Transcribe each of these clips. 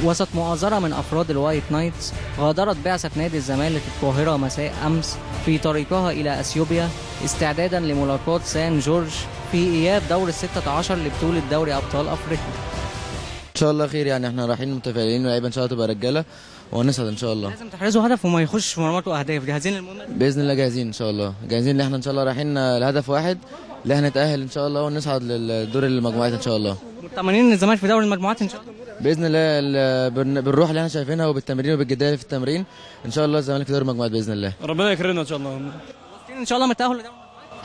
وسط مؤازرة من أفراد الوايت نايتس، غادرت بعثة نادي الزمالك القاهرة مساء أمس في طريقها إلى أثيوبيا استعدادا لملاقاة سان جورج في إياب دور ال16 لبطولة دوري أبطال أفريقيا. إن شاء الله خير، يعني احنا رايحين متفائلين واللعيبة إن شاء الله تبقى رجالة وهنسعد إن شاء الله. لازم تحرزوا هدف وما يخش في مرمات وأهداف، جاهزين للمهمة؟ بإذن الله جاهزين إن شاء الله، جاهزين إن احنا إن شاء الله رايحين لهدف واحد اللي احنا نتأهل إن شاء الله ونصعد للدور المجموعات إن شاء الله. مطمئنين إن الزمالك في دوري المجموعات إن شاء الله؟ باذن الله بالروح اللي احنا شايفينها وبالتمرين وبالجديه في التمرين ان شاء الله الزمالك في دوري المجموعات باذن الله. ربنا يكرمنا ان شاء الله. ان شاء الله متاهل لدوري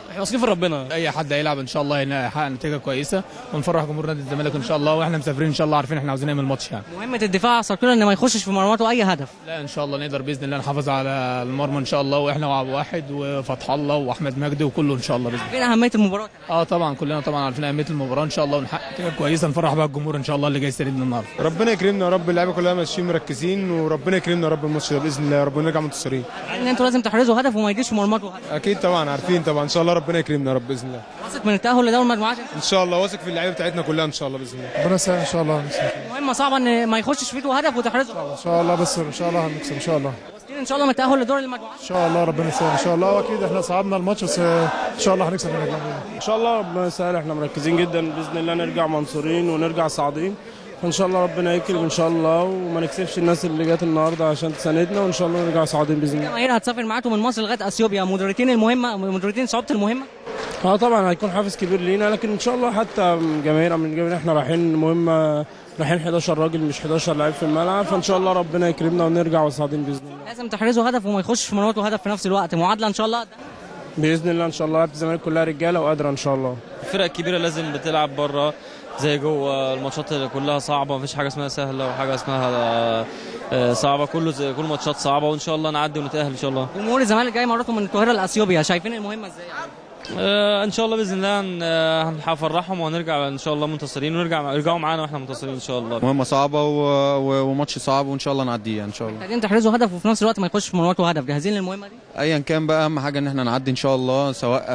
احنا واثقين في ربنا، اي حد هيلعب ان شاء الله هيحقق نتيجه كويسه ونفرح جمهور نادي الزمالك ان شاء الله، واحنا مسافرين ان شاء الله عارفين احنا عاوزين نعمل الماتش يعني. مهمه الدفاع على السرطان ان ما يخشش في مرماته اي هدف. لا ان شاء الله نقدر باذن الله نحافظ على المرمى ان شاء الله، واحنا وعبد واحد وفتح الله واحمد مجدي وكله ان شاء الله باذن الله. فين اهميه المباراه؟ طبعا كلنا طبعا عارفين اهميه المباراه ان شاء الله، ونحقق نتيجه كويسه نفرح بقى الجمهور ان شاء الله اللي جاي يساندنا النهارده. ربنا يكرمنا يا رب، اللعيبه كلها ماشيين مركزين وربنا يكرمنا يا رب الماتش ده باذن الله، ربنا نرجع منتصرين. ان انتوا لازم تحرزوا هدف وما يجيش في مرماته هدف. اكيد طبعا عارفين طبعا ان شاء الله ربنا يكرمنا يا رب باذن الله. واثق من التاهل لدوري المجموعات ان شاء الله، واثق في اللعيبه بتاعتنا كلها ان شاء الله باذن الله. ربنا يسهل ان شاء الله. مهمه صعبه ان ما يخشش فيه هدف وتحرزه ان شاء الله، بس ان شاء الله هنكسب ان شاء الله. ان شاء الله متاهل لدور المجموعات ان شاء الله، ربنا يسهل ان شاء الله، واكيد احنا صعدنا الماتش بس ان شاء الله هنكسب ان شاء الله. ربنا يسهل، احنا مركزين جدا باذن الله نرجع منصورين ونرجع صاعدين، فان شاء الله ربنا يكرم ان شاء الله وما نكسبش الناس اللي جت النهارده عشان تساندنا، وان شاء الله نرجع صاعدين باذن الله. الجماهير هتسافر معاكم من مصر لغايه اثيوبيا، مدركين صعوبه المهمه؟ طبعا هيكون حافز كبير لينا، لكن ان شاء الله حتى من جماهير احنا رايحين مهمه، رايحين 11 راجل مش 11 لعيب في الملعب، فان شاء الله ربنا يكرمنا ونرجع وصاعدين باذن الله. لازم تحرزوا هدف وما يخش في مرماته هدف في نفس الوقت، معادله ان شاء الله باذن الله. ان شاء الله لعيبه الزمالك كلها رجاله وقادره ان شاء الله. الفرق الكبيره لازم بتلعب بره زي جوه، الماتشات كلها صعبه، مفيش حاجه اسمها سهله وحاجه اسمها صعبه، كل ماتشات صعبه، وان شاء الله نعدي ونتاهل ان شاء الله. جمهور الزمالك جاي مرته من القاهره لاثيوبيا، شايفين المهمه ازاي؟ ان شاء الله باذن الله هنفرحهم وهنرجع ان شاء الله منتصرين، يرجعوا معانا واحنا منتصرين ان شاء الله. مهمه صعبه وماتش صعب وان شاء الله نعديه ان شاء الله. محتاجين تحرزوا هدف وفي نفس الوقت ما يخش في مرماته هدف، جاهزين للمهمه دي؟ ايا كان بقى، اهم حاجه ان احنا نعدي ان شاء الله، سواء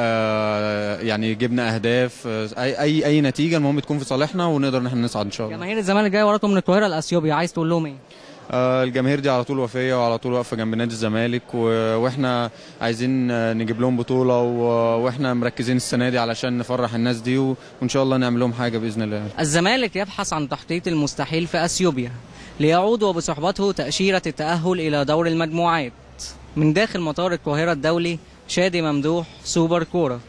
يعني جبنا اهداف اي نتيجه، المهم تكون في صالحنا ونقدر ان احنا نصعد ان شاء الله. جماهير الزمالك جايه وراكم من القاهره لاثيوبيا، عايز تقول لهم ايه؟ الجماهير دي على طول وفيه وعلى طول واقفه جنب نادي الزمالك، واحنا عايزين نجيب لهم بطوله، واحنا مركزين السنه دي علشان نفرح الناس دي، وان شاء الله نعمل لهم حاجه باذن الله. الزمالك يبحث عن تحقيق المستحيل في اثيوبيا ليعود وبصحبته تاشيره التاهل الى دور المجموعات. من داخل مطار القاهره الدولي، شادي ممدوح، سوبر كوره.